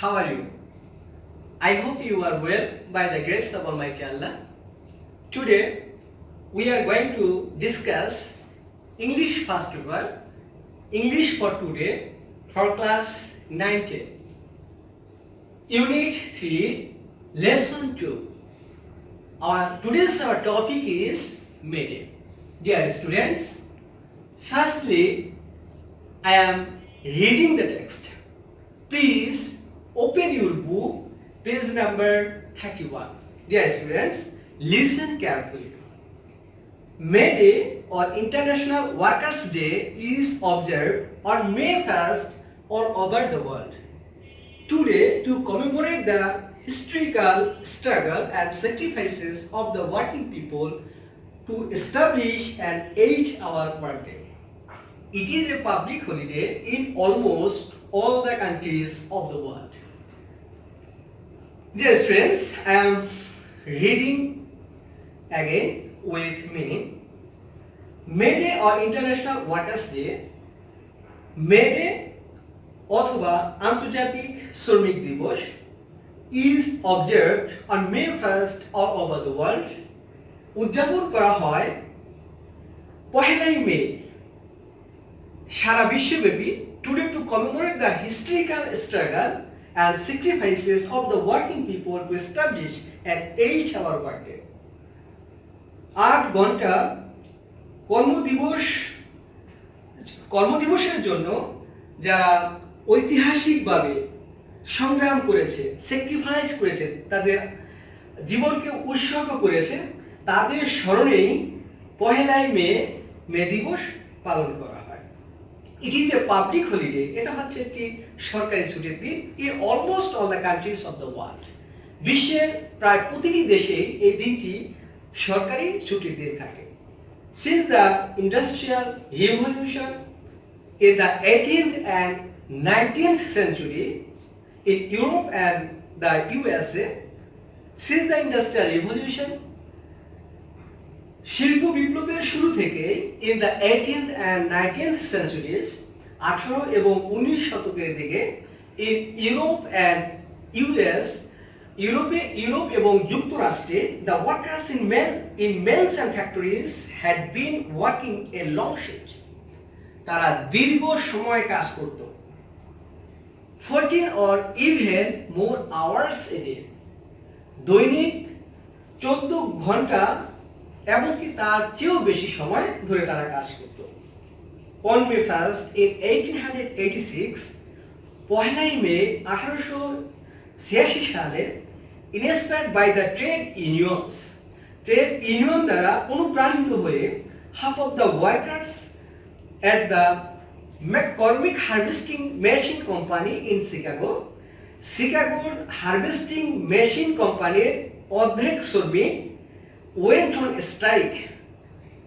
How are you? I hope you are well by the grace of Almighty Allah. Today we are going to discuss English first paper, English for today for class 9-10. Unit-3, lesson-2. Today's topic is May Day. Dear students, firstly I am reading the text. Please open your book, page number 31. Dear students, listen carefully. May Day or International Workers' Day is observed on May 1st all over the world. Today, to commemorate the historical struggle and sacrifices of the working people to establish an 8-hour workday. It is a public holiday in almost all the countries of the world. Dear students, I am reading again with me. May Day or International Workers' Day. May Day অথবা আন্তর্জাতিক শ্রমিক দিবস is observed on May 1st all over the world. উদযাপন করা হয় পহেলাই মে সারা বিশ্বব্যাপী today to commemorate the historical struggle and sacrifices of the working people to establish an 8-hour workday. 8 ঘন্টা কর্মদিবসের জন্য যারা ঐতিহাসিকভাবে সংগ্রাম করেছে, স্যাক্রিফাইস করেছে, তাদের জীবনকে উৎসর্গ করেছে, তাদের স্মরণেই পহেলাই মে দিবস পালন করা হয়। It is a public holiday, এটা হচ্ছে একটি সরকারি ছুটির দিন in almost all the countries of the world. বিশ্বের প্রায় প্রতিটি দেশেই এই দিনটি সরকারি ছুটির দিন থাকে। Since the industrial revolution in the 18th and 19th century in Europe and the USA, since the Industrial Revolution, শিল্প বিপ্লবের শুরু থেকে in the 18th and 19th centuries, 18 এবং 19 শতকের দিকে in Europe and US, Europe এবং যুক্তরাষ্ট্রে the workers in mills and factories had been working a long shift. তারা দীর্ঘ সময় কাজ করত 14 or even more hours a day, দৈনিক 14 ঘন্টা এমনকি তার চেয়েও বেশি সময় ধরে তারা কাজ করত। On May 1st in 1886, পহেলাই মে 1886 সালে inspired by the trade union দ্বারা অনুপ্রাণিত হয়ে half of the workers at the McCormick Harvesting Machine Company in Chicago, Harvesting Machine Company অর্ধেক শ্রমিক went on strike.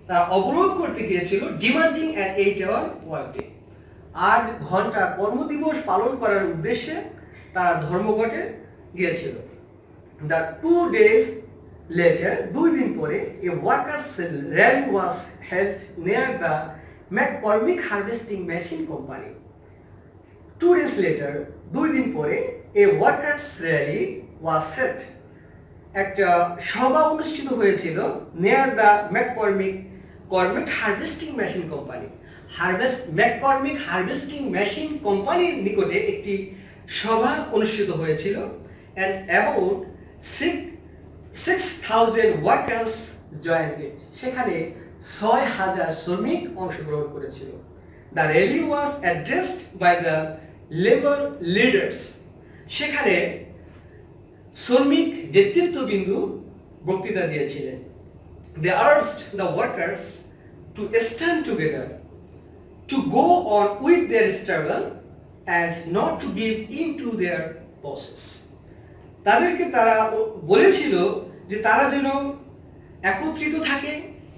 তারা অবরোধ করতে গিয়েছিল demanding an 8-hour workday. 8 ঘন্টা কর্মদিবস পালন করার উদ্দেশ্যে তারা ধর্মঘটে গিয়েছিল। The 2 days later, 2 দিন পরে a workers rally was held near the McCormick Harvesting Machine Company. 2 days later, 2 দিন পরে a workers rally was set. একটা সভা অনুষ্ঠিত হয়েছিল near the McCormick Harvesting Machine Company. McCormick Harvesting Machine Company নিকটে একটি সভা অনুষ্ঠিত হয়েছিল and about 6,000 workers joined it. সেখানে 6,000 শ্রমিক অংশগ্রহণ করেছিল। The rally was addressed by the labor leaders. সেখানে শ্রমিক নেতৃত্ববিন্দু বক্তৃতা দিয়েছিলেন। They urged the workers to stand together, to go on with their struggle and not to give in to their bosses. তাদেরকে তারা বলেছিল যে তারা যেন একত্রিত থাকে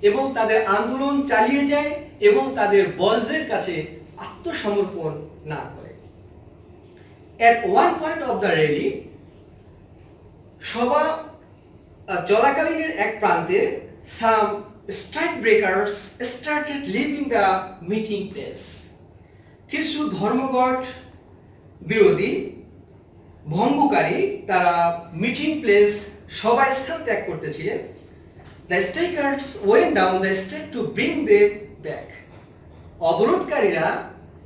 এবং তাদের আন্দোলন চালিয়ে যায় এবং তাদের বসদের কাছে আত্মসমর্পণ না করে। At one point of the rally, সভা চলাকালীন এক প্রান্তে some strike breakers started leaving the meeting place. কিছু ধর্মঘট বিরোধী ভঙ্গকারী তারা মিটিং প্লেস সবাই স্থান ত্যাগ করতেছিলেন। The strikers went down the street to bring them back. অবরোধকারীরা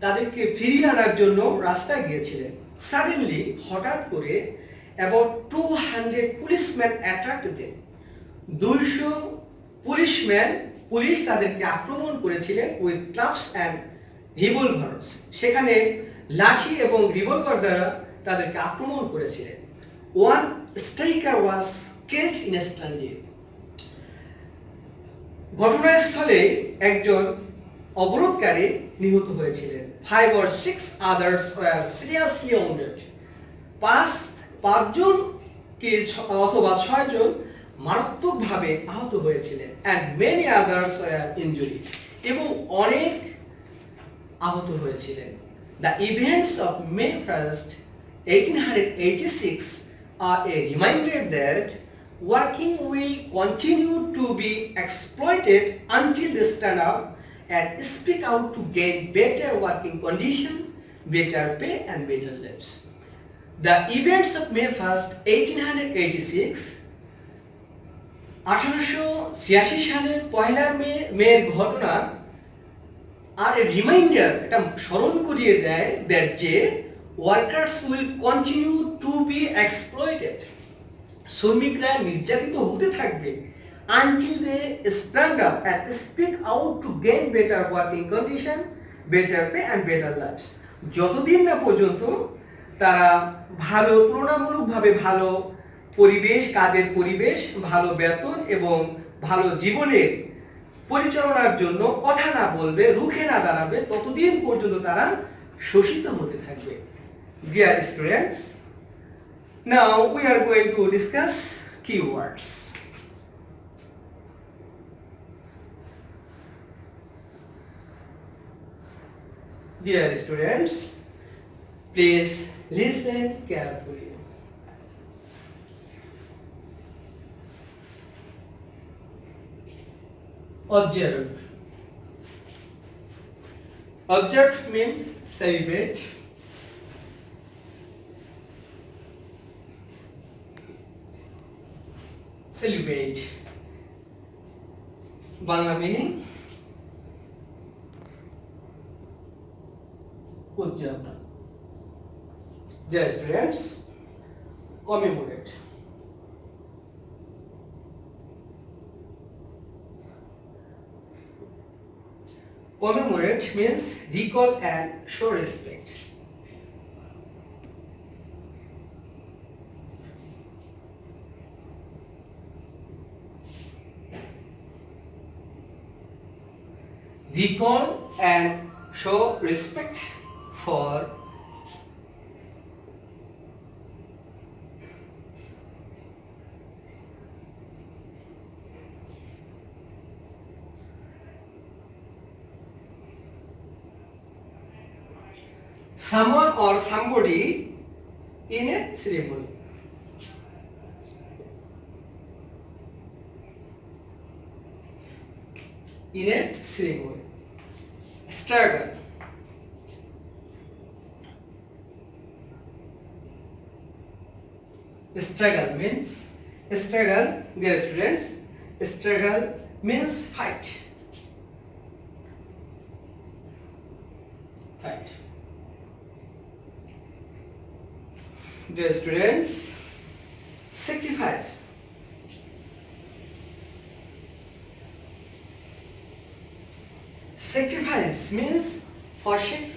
তাদেরকে ফিরিয়ে আনার জন্য রাস্তায় গিয়েছিলেন। Suddenly, হঠাৎ করে about 200 policemen attacked them. 200 police তাদেরকে আক্রমণ করেছিলেন with clubs and revolvers. সেখানে লাঠি এবং রিভলভার দ্বারা তাদেরকে আক্রমণ করেছিলেন। One striker was killed instantly. ঘটনাস্থলে একজন অবরোধকারী নিহত হয়েছিলেন। 5 or 6 others were seriously wounded. পাঁচজন অথবা 6 জন মারাত্মকভাবে আহত হয়েছিলেন। and many others were injured. এবং অনেক আহত হয়েছিলেন। The events of May 1st, 1886 are a reminder that working will continue to be exploited until they stand up and speak out to gain better working conditions, better pay and better lives. The events of May 1st, 1886 1886 সালের পয়লা মের ঘটনা আর a reminder, এটা স্মরণ করিয়ে দেয় that যে workers will continue to be exploited. শ্রমিকরা নির্যাতিত হতে থাকবে until they stand up and speak out to gain better working condition, better pay and better lives. যতদিন না পর্যন্ত তারা ভালো তুলনামূলকভাবে ভালো পরিবেশ, কাজের পরিবেশ, ভালো বেতন এবং ভালো জীবনের পরিচালনার জন্য কথা না বলবে, রুখে না দাঁড়াবে, ততদিন পর্যন্ত তারা শোষিত হতে থাকবে। Dear students, now we are going to discuss keywords. Dear students, please listen carefully. Observe. Observe means celebrate. Celebrate. Bangla meaning উদযাপন। Dear students, commemorate. Commemorate means recall and show respect. Recall and show respect for someone or somebody in a ceremony. In a ceremony. Struggle. Struggle means struggle, dear students. Struggle means fight. Fight. Dear students, sacrifice. Sacrifice means forsake.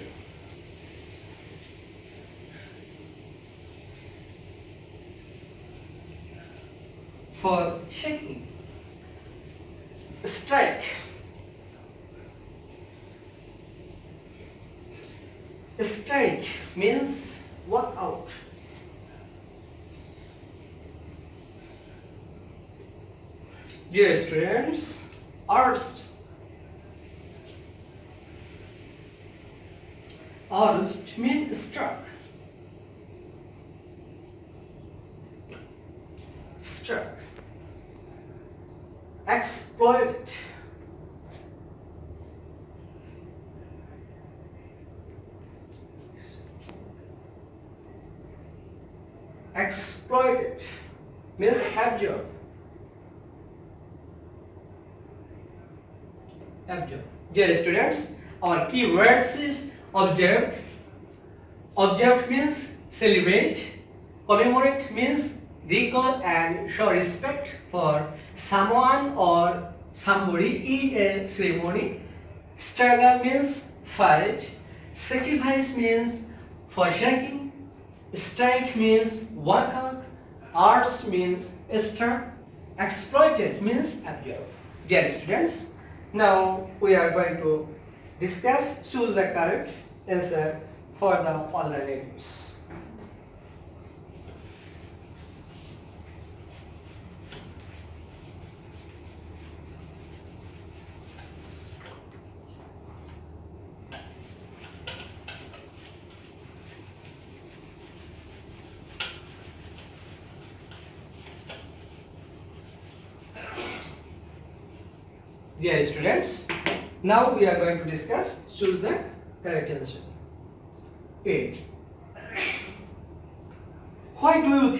Forsaking. Strike. Strike means walk out. Dear students, arst. Arst means struck. Struck. Exploit. exploited means absorb. Absorb. Dear students, our key words is observe. Observe means celebrate. Commemorate means recall and show respect for someone or somebody in a ceremony. Struggle means fight. Sacrifice means forsaking. Strike means workout. Arts means stir. Exploited means absorb. Dear students, now we are going to discuss, choose the correct answer for the alternatives. Dear students, now we are going to discuss, choose the correct answer. A. Why do you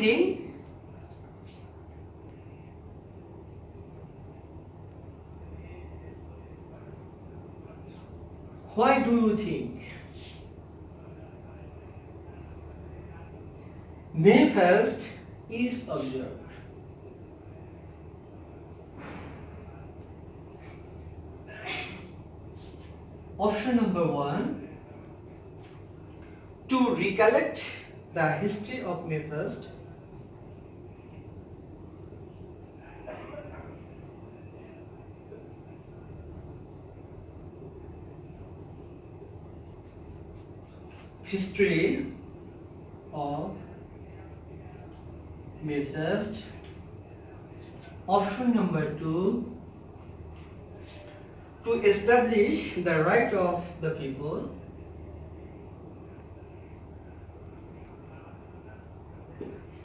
think May 1st is observed? Option number 1, to recollect the history of May 1st. History of May 1st. Option number 2, to establish the right of the people.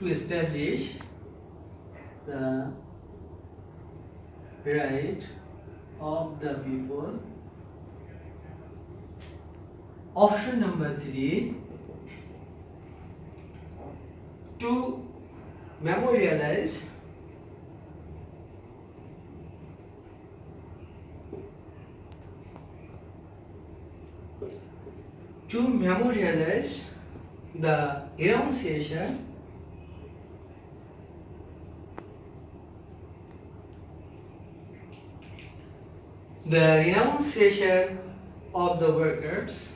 To establish the right of the people. Option number 3, to memorialize the renunciation of the workers.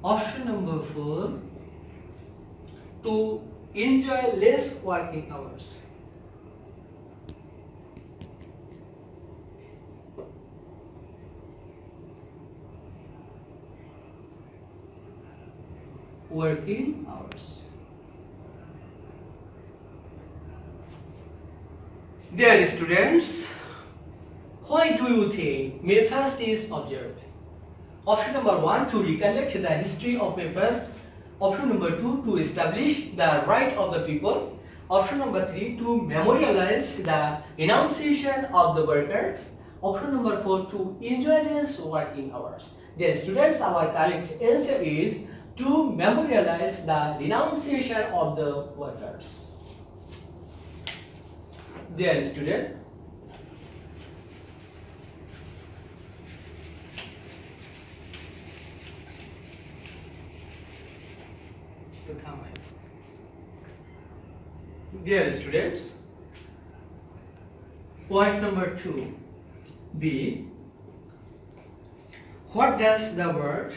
Option number 4, to enjoy less working hours. Working hours. Dear students, why do you think May 1st is observed? Option number 1, to recollect the history of May 1st. Option number 2, to establish the right of the people. Option number 3, to memorialize the renunciation of the workers. Option number 4, to enjoy less working hours. Dear students, our correct answer is to memorialize the renunciation of the workers. Dear student, point number 2, B. What does the word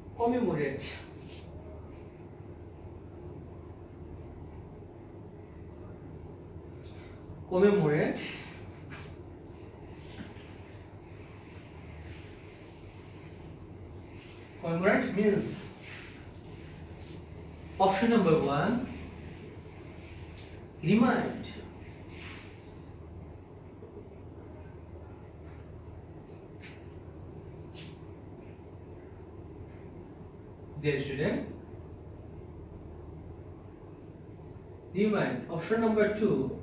commemorate means? Option number 1, remind. Dear student, Remind. Option number 2.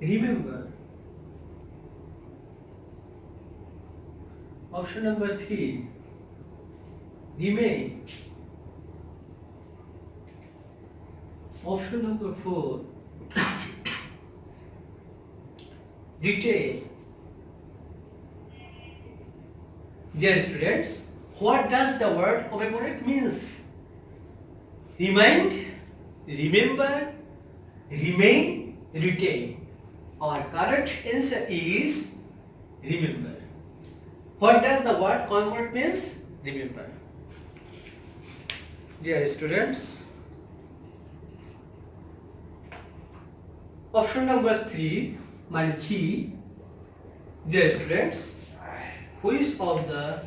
Remember. Option number 3. Remain. Option number 4. Retain. Dear students, what does the word commemorate means? Remind, remember, remain, retain. Our correct answer is remember. What does the word commemorate means? Remember. Dear students, option number 3, C. Dear students, which of the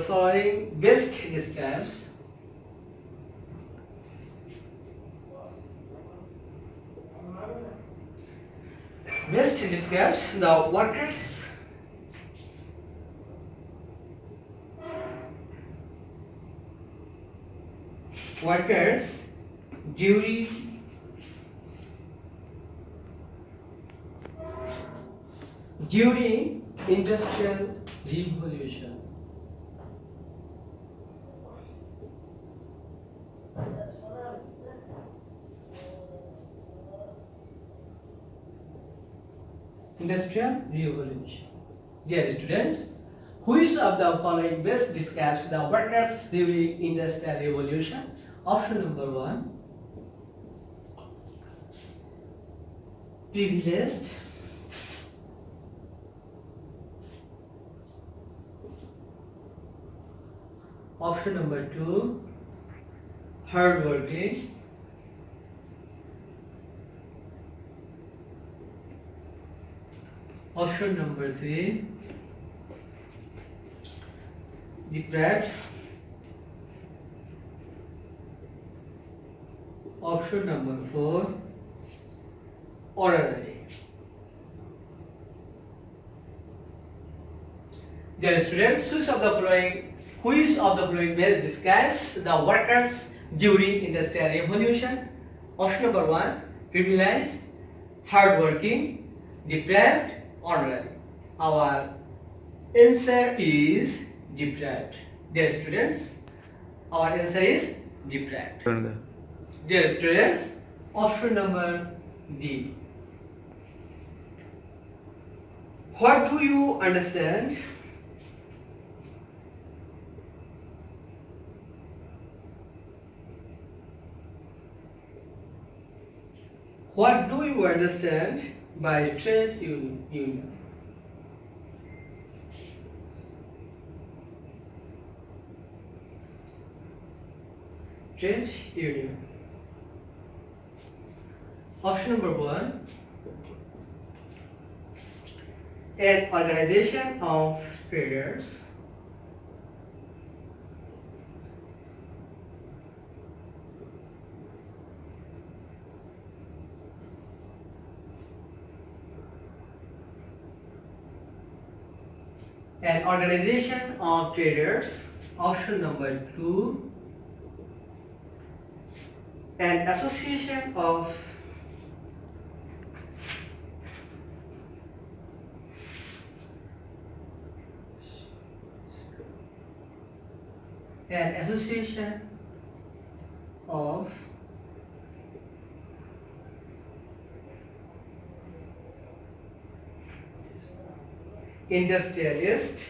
following best describes the workers during industrial revolution? Industrial revolution. Dear students, which of the following best describes the workers during industrial revolution? Option number 1. Privileged. Option number 2. Hardworking. Option number 3. Deprived. Option number 4. Orderly. Dear students, which of the following best describes the workers during industrial revolution? Option number 1. Privileged, hardworking, deprived, orderly. Our answer is deprived. Dear students, our answer is deprived. Dear students, option number D. What do you understand? What do you understand by trade union? Trade union. Option number 1. An organization of traders. An organization of traders. Option number 2. An association of industrialist.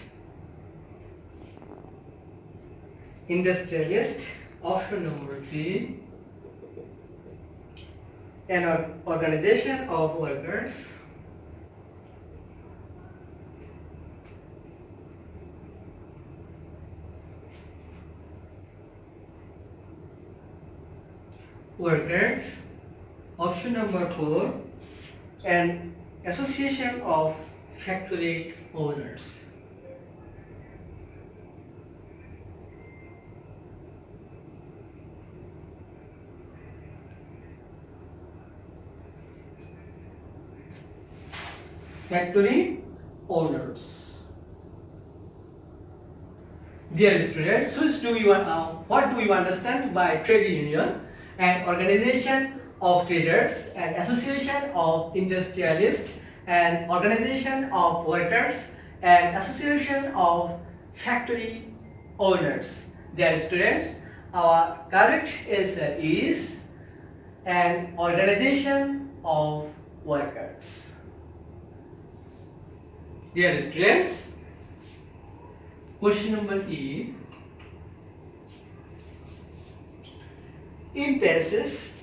Option number 3. An organization of workers. Option number 4. An association of factory owners. factory owners. Dear students, what do you understand by trade union? An organization of traders, an association of industrialists, an organization of workers, an association of factory owners. Dear students, our correct answer is an organization of workers. Dear students, question number E. In passage,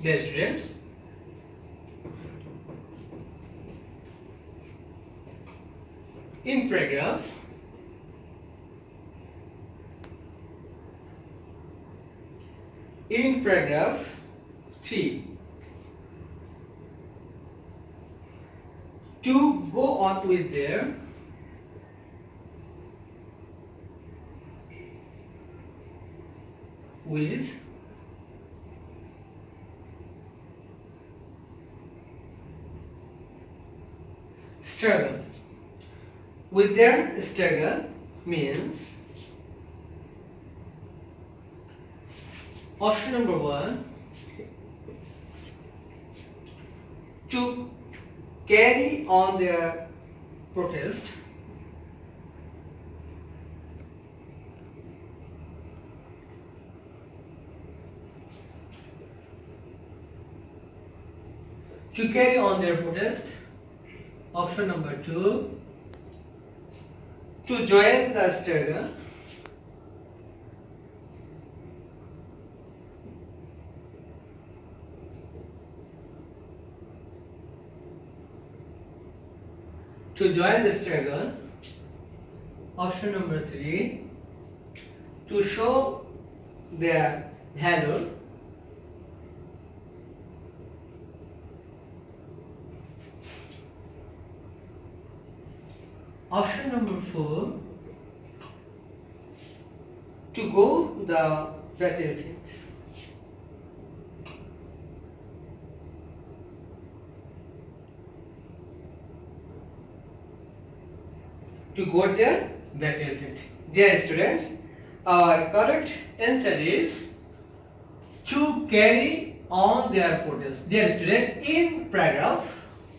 dear students, in paragraph In paragraph 3, to go on with their struggle. With their struggle means option number 1, to carry on their protest. To carry on their protest. Option number 2, to join the struggle. To join the struggle. Option number 3, to show their valor. Option number 4, to go the battlefield. To go their battlefield. Dear students, our correct answer is to carry on their protest. Dear student, in paragraph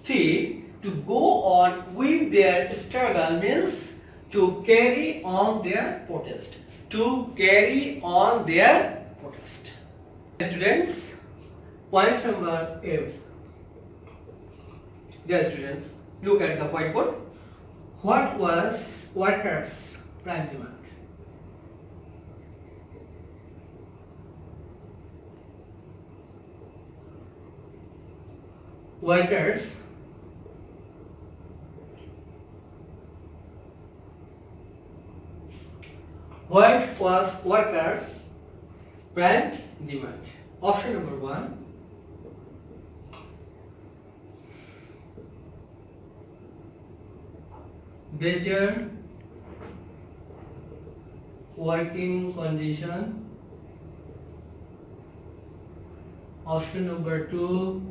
3, to go on with their struggle means to carry on their protest. To carry on their protest. Students, point number F. Dear students, look at the whiteboard. What was workers' prime demand? Workers' what was workers' prime demand? Option number 1, better working condition. Option number 2,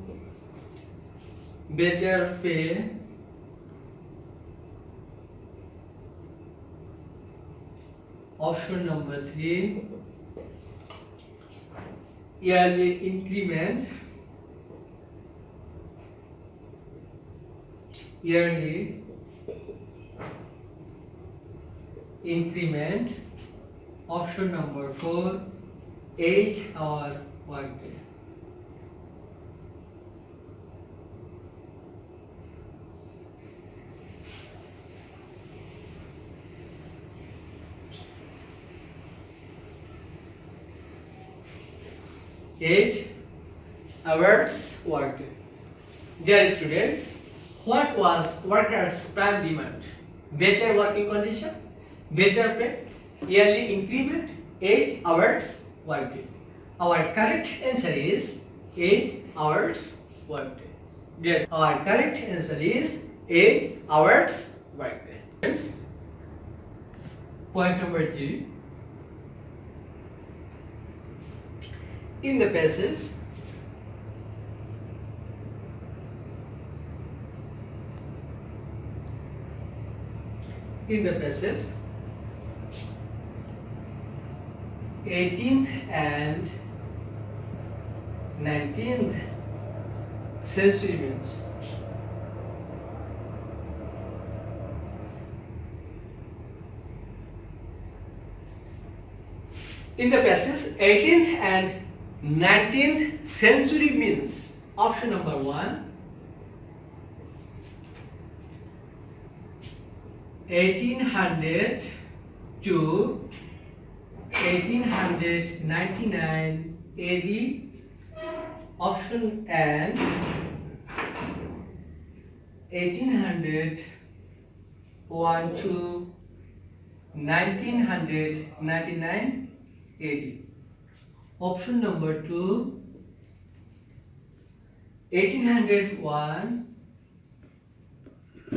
better pay. Option number 3, yearly increment. Yearly increment. Option number 4, 8-hour workday. Eight hours workday. Dear students, what was workers' prime demand? Better working condition, better pay, yearly increment, 8 hours workday. Our correct answer is 8 hours workday. Yes, our correct answer is 8 hours workday. Point number 3. in the passage, in the passage 18th and 19th century means. In the passage 18th and 19th century means option number 1, 1800 to 1899 AD, option and 1801 to 1999 AD. Option number 2, 1801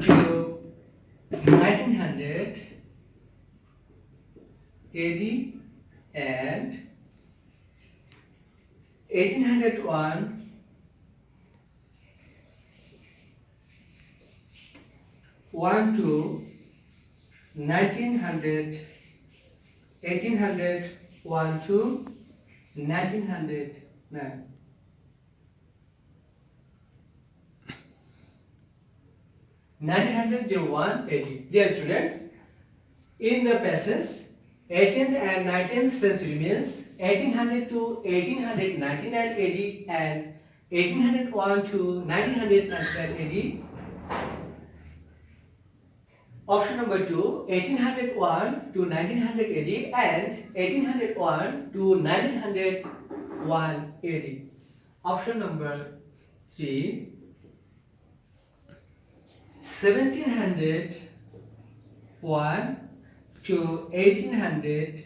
to 1900 AD and 1801 to 1900, 1801 to 1909. Dear students, in the passage 18th and 19th century means 1800 to 1899 AD and 1801 to 1999 AD. Option number 2, 1801 to 1900 AD and 1801 to 1901 AD. Option number 3, 1701 to 1800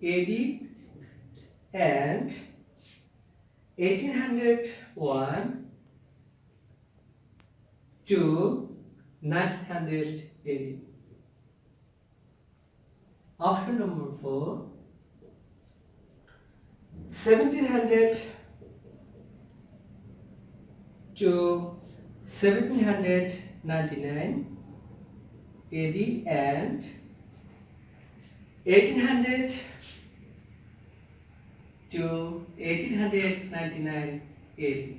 AD and 1801 to 1900 AD. Option number 4, 1700 to 1799 AD and 1800 to 1899 AD.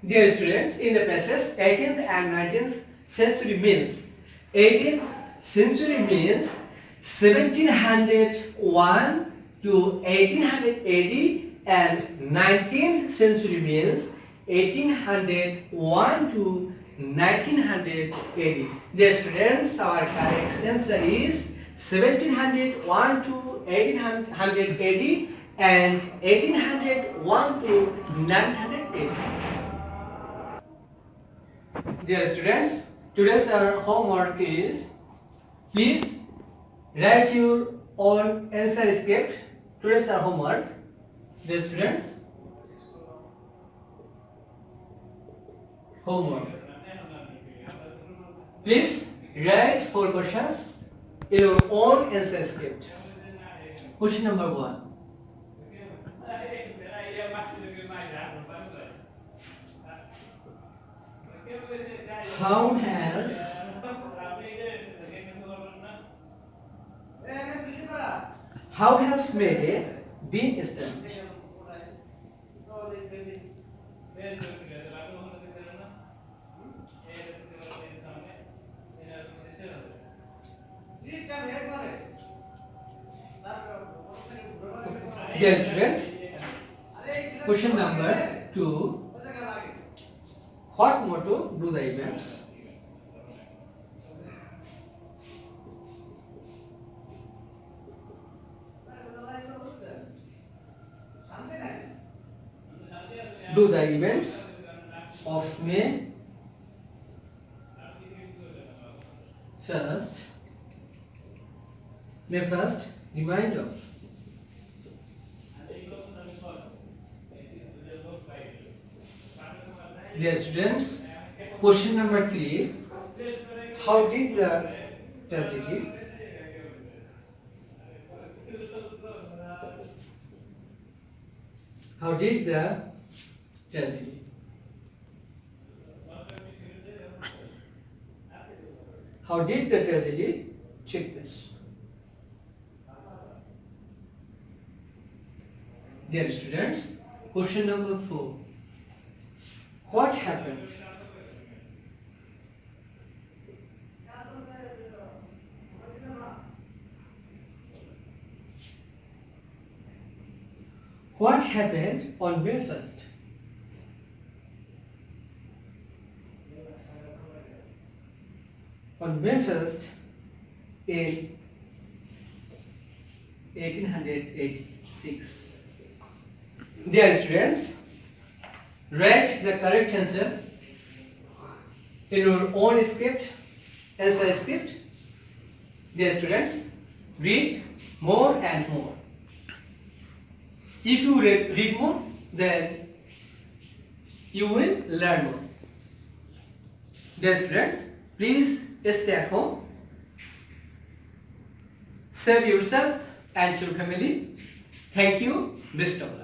Dear students, in the passage 18th and 19th century means 18th century means 1701 to 1800 AD and 19th century means 1801 to 1900 AD. Dear students, our correct answer is 1701 to 1800 AD and 1801 to 900 AD. Dear students, today's our homework is, please write your own answer script. Today's our homework. Dear students, homework. Please write 4 questions in your own answer script. Question number 1. How has Mayday been established? Dear students, question number 2. What motto do the events? Do the events of May 1st remind of? Dear students, question number 3. How did the tragedy How did the tragedy? How did the tragedy take place? Dear students, question number 4. What happened? What happened on May 1st? On May 1st in 1886. Dear students, write the correct answer in your own script, answer script. Dear students, read more and more. If you read more, then you will learn more. Dear students, please stay at home. Save yourself and your family. Thank you. Best of luck.